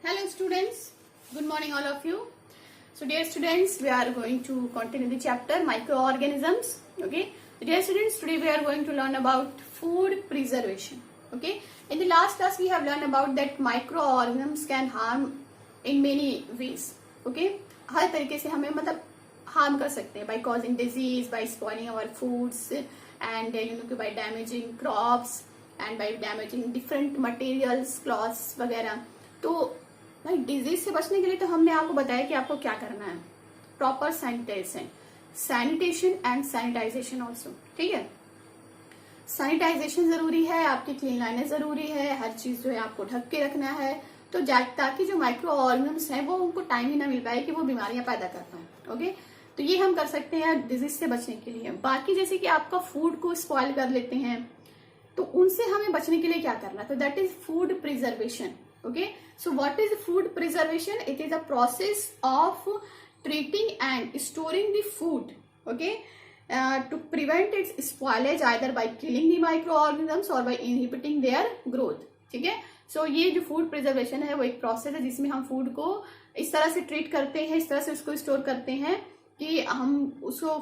Hello students, good morning all of you. So dear students, we are going to continue the chapter microorganisms. Okay, dear students, today we are going to learn about food preservation. Okay, in the last class we have learned about that microorganisms can harm in many ways. Okay, हर तरीके से हमें मतलब harm कर सकते हैं by causing disease, by spoiling our foods and by damaging crops and by damaging different materials, cloths वगैरह. तो भाई डिजीज से बचने के लिए तो हमने आपको बताया कि आपको क्या करना है. Proper sanitation and sanitization also. ठीक है, सैनिटाइजेशन जरूरी है, आपकी क्लीन लाइनें जरूरी है, हर चीज जो है आपको ढक के रखना है तो ताकि जो माइक्रो ऑर्गेनिज्म्स हैं वो उनको टाइम ही ना मिल पाए कि वो बीमारियां पैदा कर पाए. ओके, तो ये हम कर सकते हैं डिजीज से बचने के लिए. बाकी जैसे कि आपका फूड को स्पॉइल कर लेते हैं तो उनसे हमें बचने के लिए क्या करना है, तो that is food preservation. Okay, so what is food preservation? It is a process of treating and storing the food, okay, to prevent its spoilage either by killing the microorganisms or by inhibiting their growth. ठीक है, so ये जो food preservation है वो एक process है जिसमें हम food को इस तरह से treat करते हैं, इस तरह से उसको store करते हैं कि हम उसको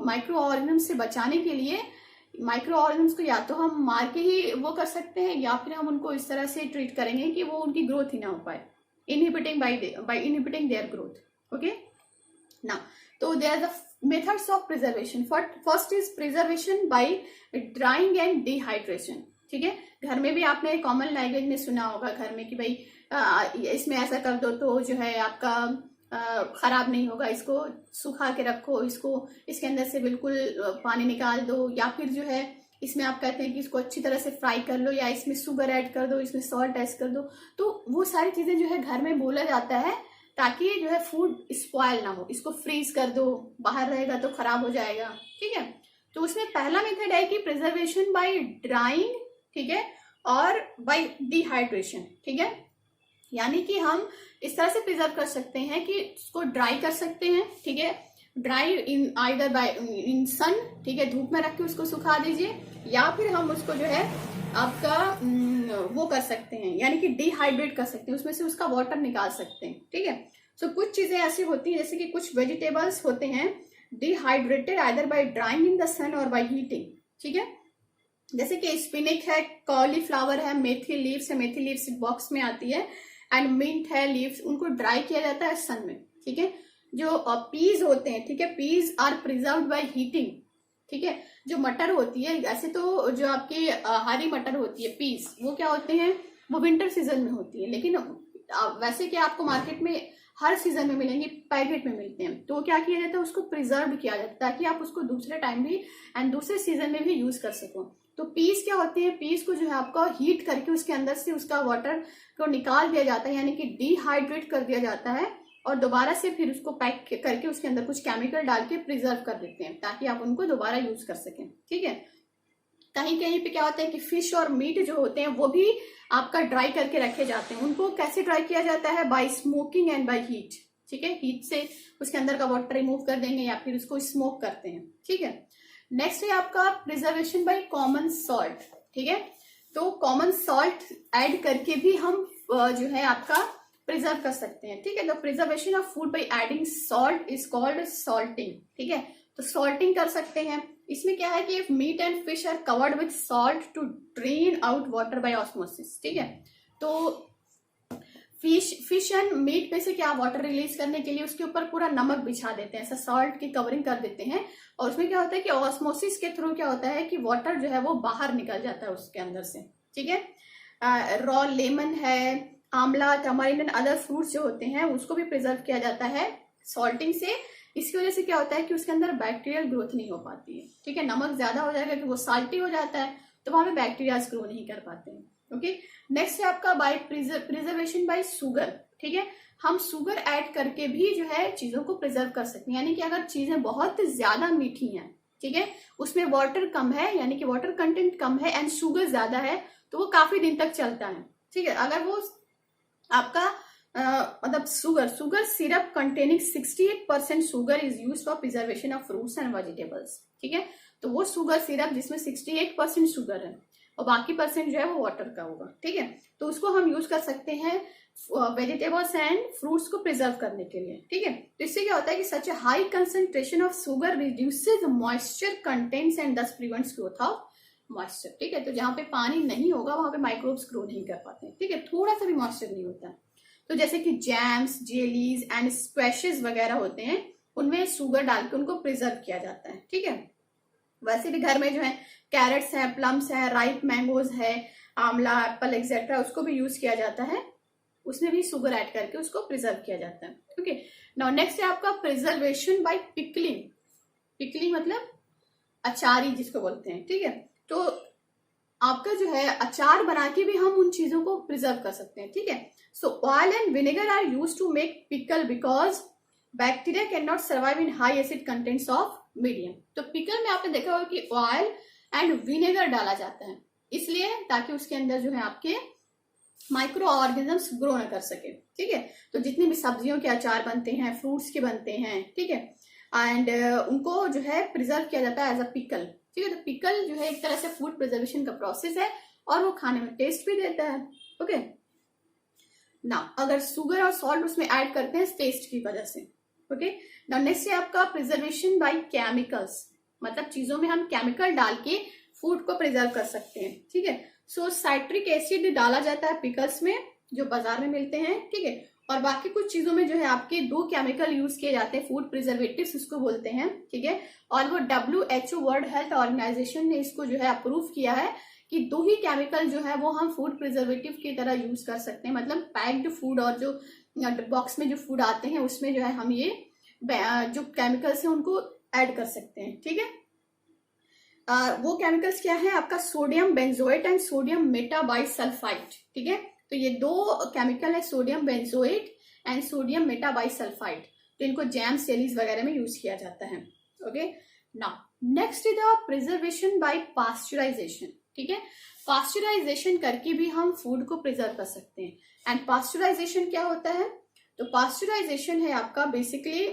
microorganisms से बचाने के लिए माइक्रो ऑर्गेनिज्म्स को या तो हम मार के ही वो कर सकते हैं या फिर हम उनको इस तरह से ट्रीट करेंगे कि वो उनकी ग्रोथ ही ना हो पाए, inhibiting by inhibiting their growth. Okay, now तो there are the methods of preservation. First is preservation by drying and dehydration. ठीक है, घर में भी आपने कॉमन लैंग्वेज में सुना होगा घर में कि भाई इसमें ऐसा कर दो तो जो है आपका खराब नहीं होगा, इसको सुखा के रखो, इसके अंदर से बिल्कुल पानी निकाल दो, या फिर जो है इसमें आप कहते हैं कि इसको अच्छी तरह से फ्राई कर लो, या इसमें शुगर ऐड कर दो, इसमें सॉल्ट ऐड कर दो. तो वो सारी चीजें जो है घर में बोला जाता है ताकि जो है फूड स्पॉइल ना हो. इसको फ्रीज कर दो, बाहर रहेगा तो खराब हो जाएगा. ठीक है, तो उसमें पहला मेथड है कि प्रिजर्वेशन बाय ड्राइंग. ठीक है, और बाय डिहाइड्रेशन. ठीक है, यानी कि हम इस तरह से प्रिजर्व कर सकते हैं कि उसको ड्राई कर सकते हैं. ठीक है, ड्राई इन आइदर बाय इन सन. ठीक है, धूप में रख के उसको सुखा दीजिए, या फिर हम उसको जो है आपका वो कर सकते हैं यानी कि डिहाइड्रेट कर सकते हैं, उसमें से उसका वाटर निकाल सकते हैं. ठीक है, सो कुछ चीजें ऐसी होती हैं जैसे कि कुछ वेजिटेबल्स होते हैं dehydrated either by drying in the sun और बाय हीटिंग. ठीक है, जैसे कि स्पिनच है, कॉलीफ्लावर है, मेथी लीव्स है, मेथी लीव्स बॉक्स में आती है, एंड मिंट है, लीव्स, उनको ड्राई किया जाता है सन में. ठीक है, जो पीज होते हैं, ठीक है, peas are preserved by heating. ठीक है, जो मटर होती है, ऐसे तो जो आपकी हरी मटर होती है, पीज, वो क्या होते हैं, वो विंटर सीजन में होती है, लेकिन वैसे क्या आपको मार्केट में हर सीजन में मिलेंगे, पैकेट में मिलते हैं. तो क्या किया जाता है, उसको प्रिजर्व किया जाता है ताकि आप उसको दूसरे टाइम भी एंड दूसरे सीजन में भी यूज कर सको. तो पीस क्या होती है, पीस को जो है आपका हीट करके उसके अंदर से उसका वाटर को निकाल दिया जाता है, यानी कि डिहाइड्रेट कर दिया जाता है, और दोबारा से फिर उसको पैक करके उसके अंदर कुछ केमिकल डाल के प्रिजर्व कर देते हैं ताकि आप उनको दोबारा यूज कर सकें. ठीक है, कहीं कहीं पे क्या होता है कि फिश और मीट जो होते हैं वो भी आपका ड्राई करके रखे जाते हैं. उनको कैसे ड्राई किया जाता है, by smoking and by heat. ठीक है, हीट से उसके अंदर का वाटर रिमूव कर देंगे या फिर उसको स्मोक करते हैं. ठीक है, नेक्स्ट है आपका प्रिजर्वेशन बाय कॉमन सॉल्ट. ठीक है, तो कॉमन सॉल्ट ऐड करके भी हम जो है आपका प्रिजर्व कर सकते हैं. ठीक है, तो preservation of food by adding salt is called salting. ठीक है, तो सॉल्टिंग कर सकते हैं. इसमें क्या है कि if meat and fish are covered with salt to drain out water by osmosis. ठीक है, तो फिश एंड मीट में से क्या वाटर रिलीज करने के लिए उसके ऊपर पूरा नमक बिछा देते हैं, ऐसा सॉल्ट की कवरिंग कर देते हैं, और उसमें क्या होता है कि ऑस्मोसिस के थ्रू क्या होता है कि वाटर जो है वो बाहर निकल जाता है उसके अंदर से. ठीक है, रॉ लेमन है, आंवला, टमारिन एंड अदर फ्रूट्स जो होते हैं उसको भी प्रिजर्व किया जाता है सॉल्टिंग से. इसकी वजह से क्या होता है कि उसके अंदर बैक्टीरियल ग्रोथ नहीं हो पाती है. ठीक है, नमक ज्यादा हो जाएगा कि वो साल्टी हो जाता है तो वहां पे बैक्टीरिया ग्रो नहीं कर पाते हैं. ओके, नेक्स्ट है आपका बाय प्रिजर्वेशन बाय शुगर. ठीक है, हम शुगर ऐड करके भी जो है चीजों को प्रिजर्व कर सकते हैं, यानी कि अगर चीजें बहुत ज्यादा मीठी हैं, ठीक है, उसमें वाटर कम है यानी कि वाटर कंटेंट कम है एंड शुगर ज्यादा है, तो वो काफी दिन तक चलता है. ठीक है, अगर वो आपका मतलब sugar syrup containing 68% sugar is use for preservation of fruits and vegetables. ठीक है, तो वो शुगर सिरप जिसमें 68% शुगर है और बाकी परसेंट जो है वो वाटर का होगा, ठीक है। तो उसको हम यूज कर सकते हैं वेजिटेबल्स एंड फ्रूट्स को प्रिजर्व करने के लिए, ठीक है। तो इससे क्या होता है कि such a high concentration of sugar reduces moisture contents and thus prevents growth of moisture, ठीक है। तो जहां पे पानी नहीं होगा वहां पे माइक्रोब्स ग्रो नहीं कर पाते हैं, ठीक है, थोड़ा सा भी मॉइस्चर नहीं होता। तो जैसे कि जैम्स, जेलीज एंड स्क्वैशेस वगैरह होते हैं, उनमें शुगर डाल के उनको प्रिजर्व किया जाता है, ठीक है। वैसे भी घर में जो है कैरेट्स है, प्लम्स है, राइप मैंगोज है, आंवला, एप्पल एक्सेट्रा, उसको भी यूज किया जाता है, उसमें भी शुगर ऐड करके उसको प्रिजर्व किया जाता है, ओके। नाउ नेक्स्ट है आपका प्रिजर्वेशन बाय पिकलिंग। पिकलिंग मतलब अचारी जिसको बोलते हैं, ठीक है। तो आपका जो है अचार बना के भी हम उन चीजों को प्रिजर्व कर सकते हैं, ठीक है। So oil and vinegar are use to make pickle because bacteria can not survive in high acid contents of medium. तो पिकल में आपने देखा होगा कि ऑयल एंड विनेगर डाला जाता है, इसलिए ताकि उसके अंदर जो है आपके माइक्रो ऑर्गेनिजम्स ग्रो न कर सके, ठीक है। तो जितनी भी सब्जियों के अचार बनते हैं, फ्रूट्स के बनते हैं, ठीक है, एंड उनको जो है प्रिजर्व किया जाता है एज अ पिकल, ठीक है। तो पिकल जो है एक तरह से फूड प्रिजर्वेशन का प्रोसेस है और वो खाने में टेस्ट भी देता है, ओके। ना अगर शुगर और सॉल्ट उसमें ऐड करते हैं टेस्ट की वजह से, ओके। नाउ नेक्स्ट है आपका प्रिजर्वेशन बाय केमिकल्स, मतलब चीजों में हम केमिकल डाल के फूड को प्रिजर्व कर सकते हैं, ठीक है। सो साइट्रिक एसिड डाला जाता है पिकल्स में जो बाजार में मिलते हैं, ठीक है। और बाकी कुछ चीजों में जो है आपके दो केमिकल यूज किए जाते हैं, फूड प्रिजर्वेटिव्स उसको बोलते हैं, ठीक है। और वो WHO वर्ल्ड हेल्थ ऑर्गेनाइजेशन ने इसको जो है अप्रूव किया है कि दो ही केमिकल जो है वो हम फूड प्रिजर्वेटिव की तरह यूज कर सकते हैं, मतलब पैक्ड फूड और जो बॉक्स में जो फूड आते हैं उसमें जो है हम ये जो केमिकल्स हैं उनको ऐड कर सकते हैं, ठीक है। वो केमिकल्स क्या है आपका sodium benzoate and sodium metabisulphide, ठीक है। तो ये दो केमिकल है, sodium benzoate and sodium metabisulphide, तो इनको जैम्स, जेलीज वगैरह में यूज किया जाता है, okay. Now next is the preservation by pasteurization, ठीक है। पास्चराइजेशन करके भी हम फूड को प्रिजर्व कर सकते हैं। एंड पास्चराइजेशन क्या होता है, तो पास्चराइजेशन है आपका बेसिकली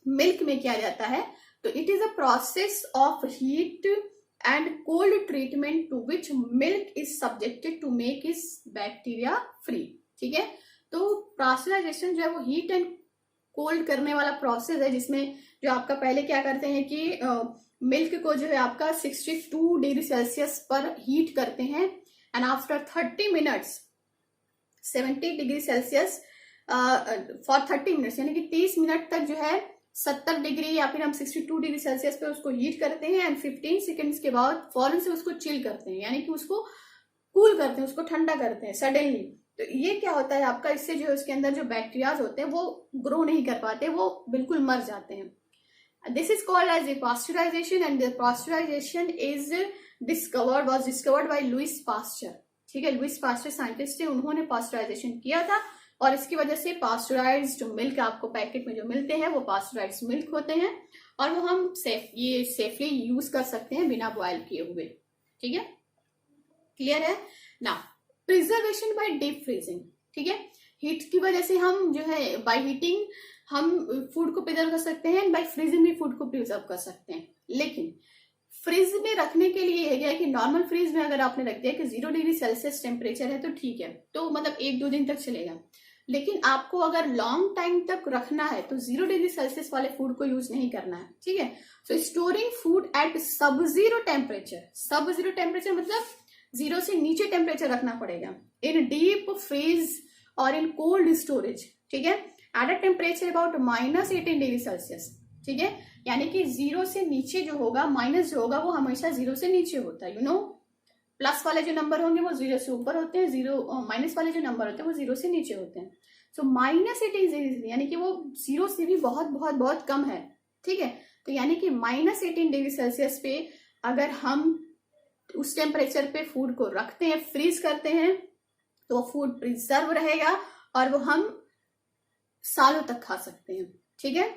मिल्क में किया जाता है। तो it is a process of heat and cold treatment to which milk is subjected to make is bacteria free, ठीक है। तो पास्चराइजेशन जो है वो हीट एंड कोल्ड करने वाला प्रोसेस है, जिसमें जो आपका पहले क्या करते हैं कि मिल्क को जो है आपका 62 डिग्री सेल्सियस पर हीट करते हैं and after 30 minutes 70 degree Celsius for 30 minutes, यानी कि 30 मिनट तक जो है 70 डिग्री या फिर हम 62 डिग्री सेल्सियस पे उसको हीट करते हैं एंड 15 सेकेंड्स के बाद फौरन से उसको चिल करते हैं, यानी कि उसको कूल करते हैं, उसको ठंडा करते हैं सडनली। तो ये क्या होता है आपका, इससे जो है उसके अंदर जो बैक्टीरियाज होते हैं वो ग्रो नहीं कर पाते, वो बिल्कुल मर जाते हैं। This is called as a pasteurization and the pasteurization was discovered by Louis Pasteur, ठीक है। लुइस पास्चर साइंटिस्ट है, उन्होंने पास्चराइजेशन किया था और इसकी वजह से पास्चराइज्ड मिल्क आपको पैकेट में जो मिलते हैं वो पास्चराइज्ड मिल्क होते हैं और वो हम सेफली यूज कर सकते हैं बिना बॉयल किए हुए, ठीक है। क्लियर है ना। प्रिजर्वेशन बाय डीप फ्रीजिंग, ठीक है। हीट की वजह से हम जो है बाय हीटिंग हम फूड को प्रिजर्व कर सकते हैं, बाय फ्रीजिंग भी फूड को प्रिजर्व कर सकते हैं। लेकिन फ्रिज में रखने के लिए है कि नॉर्मल फ्रिज में अगर आपने रख दिया कि 0 डिग्री सेल्सियस टेम्परेचर है तो ठीक है, तो मतलब 1-2 दिन तक चलेगा। लेकिन आपको अगर लॉन्ग टाइम तक रखना है तो 0 डिग्री सेल्सियस वाले फूड को यूज नहीं करना है, ठीक है। सो स्टोरिंग फूड एट सब जीरो टेम्परेचर मतलब 0 से नीचे टेम्परेचर रखना पड़ेगा, इन डीप फ्रीज और इन कोल्ड स्टोरेज, ठीक है, at a temperature about -18 degree Celsius, ठीक है। यानी कि 0 से नीचे जो होगा, माइनस जो होगा वो हमेशा 0 से नीचे होता है, प्लस वाले जो नंबर होंगे वो 0 से ऊपर होते हैं, माइनस वाले जो नंबर होते हैं वो 0 से नीचे होते हैं। सो -18 यानी कि वो 0 से भी बहुत बहुत बहुत कम है, ठीक है। तो यानी कि -18 डिग्री सेल्सियस पे अगर हम उस टेम्परेचर पे फूड को रखते हैं, फ्रीज करते हैं, तो फूड प्रिजर्व रहेगा और वो हम सालों तक खा सकते हैं, ठीक है।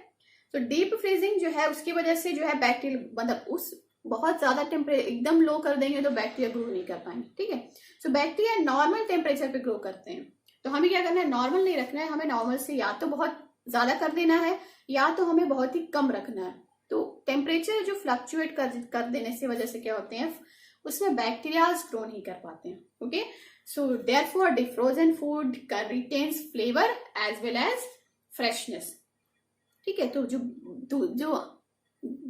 तो डीप फ्रीजिंग जो है उसकी वजह से जो है बैक्टीरिया, मतलब उस बहुत ज्यादा टेम्परेचर एकदम लो कर देंगे तो बैक्टीरिया ग्रो नहीं कर पाएंगे, ठीक है। सो बैक्टीरिया नॉर्मल टेम्परेचर पे ग्रो करते हैं, तो हमें क्या करना है, नॉर्मल नहीं रखना है, हमें नॉर्मल से या तो बहुत ज्यादा कर देना है या तो हमें बहुत ही कम रखना है। तो टेम्परेचर जो फ्लक्चुएट कर देने से वजह से क्या होते हैं, उसमें बैक्टीरियाज ग्रो नहीं कर पाते हैं. Okay, so therefore the frozen food retains flavour as well as freshness. ठीक है, तो जो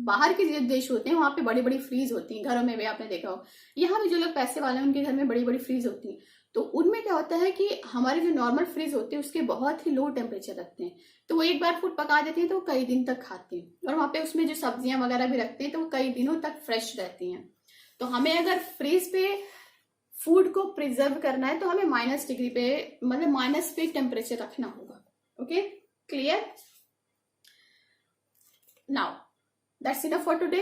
बाहर के जो देश होते हैं वहां पे बड़ी बड़ी फ्रीज होती हैं, घरों में भी आपने देखा हो. यहाँ भी जो लोग पैसे वाले हैं उनके घर में बड़ी बड़ी फ्रीज होती हैं. तो उनमें क्या होता है कि हमारे जो नॉर्मल फ्रीज होते हैं उसके बहुत ही लो टेम्परेचर रखते हैं. तो वो एक बार फूड पका देते हैं तो वो कई दिन तक खाते हैं. और वहां पे उसमें जो सब्जियां वगैरह भी रखते हैं तो वो कई दिनों तक फ्रेश रहती हैं. तो हमें अगर फ्रीज पे फूड को प्रिजर्व करना है तो हमें -डिग्री पे, मतलब माइनस पे टेम्परेचर रखना होगा. Okay, clear? Now that's enough for today.